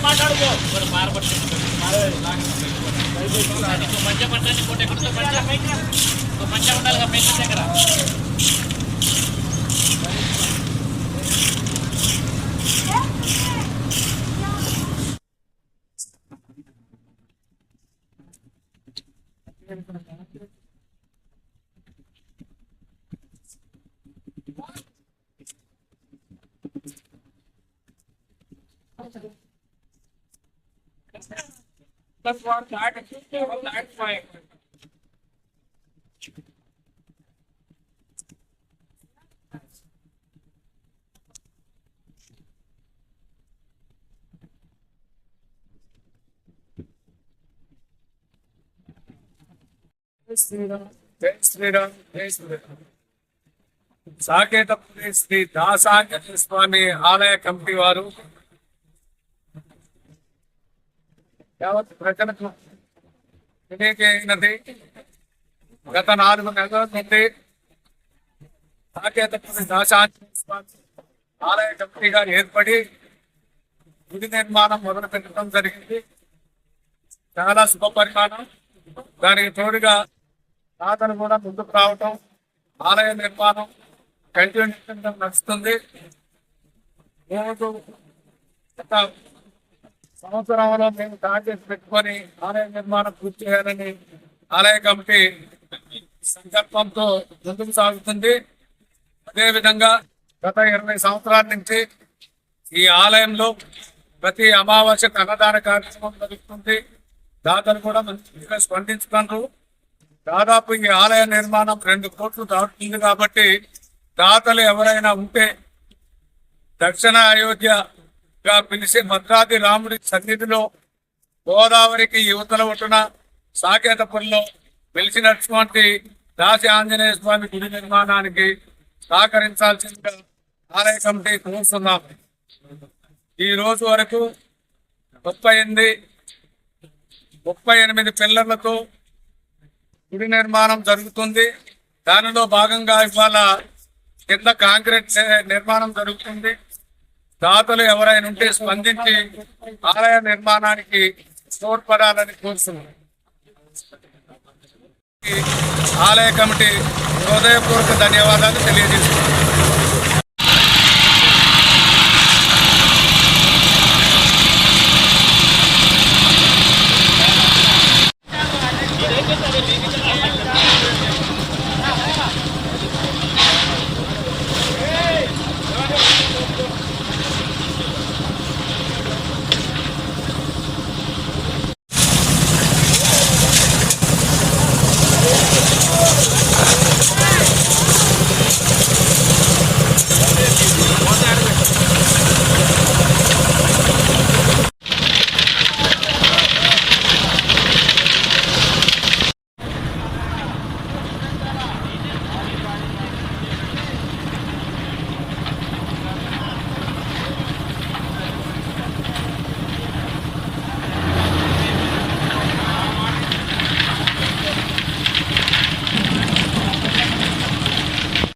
మంచిగా పట్టాలి ఇంకోటి ఎక్కడితో మంచిగా ఉండాలి పెంచిన దగ్గర. That's what that that's why. సాకేతపల్లి Shri Dasanjaneya స్వామి ఆలయ కమిటీ వారు యావత్ ప్రజలకు తెలియజేయనది గత 4 నెలల నుండి సాకేతపల్లి దాసాంజనేయ స్వామి ఆలయ కమిటీగా ఏర్పడి గుడి నిర్మాణం మొదలు పెట్టడం జరిగింది. చాలా శుభ పరిమాణం. దానికి తోడుగా దాతలు కూడా ముందుకు రావటం, ఆలయ నిర్మాణం కంటిన్యూగా నడుస్తుంది. రోజు గత సంవత్సరంలో మేము టార్గెట్ పెట్టుకొని ఆలయ నిర్మాణం పూర్తి చేయాలని ఆలయ కమిటీ సంకల్పంతో ముందుకు సాగుతుంది. అదేవిధంగా గత 20 సంవత్సరాల నుంచి ఈ ఆలయంలో ప్రతి అమావాస్యకు అన్నదాన కార్యక్రమం జరుగుతుంది. దాతలు కూడా మంచిగా స్పందించుతున్నారు. దాదాపు ఈ ఆలయ నిర్మాణం 2 కోట్లు దాటుతుంది. కాబట్టి దాతలు ఎవరైనా ఉంటే దక్షిణ అయోధ్యగా పిలిచి భద్రాద్రి రాముడి సన్నిధిలో గోదావరికి యువతల ఒడ్డున సాకేతపల్లిలో పిలిచినటువంటి దాసి ఆంజనేయ స్వామి గుడి నిర్మాణానికి సహకరించాల్సిందిగా ఆలయ కమిటీ కోరుతున్నాం. ఈ రోజు వరకు 38 పిల్లర్లతో గుడి నిర్మాణం జరుగుతుంది. దానిలో భాగంగా ఇవాళ కింద కాంక్రీట్ నిర్మాణం జరుగుతుంది. దాతలు ఎవరైనా ఉంటే స్పందించి ఆలయ నిర్మాణానికి తోడ్పడాలని కోరుతున్నాం. ఆలయ కమిటీ హృదయపూర్వక ధన్యవాదాలు తెలియజేస్తున్నాం.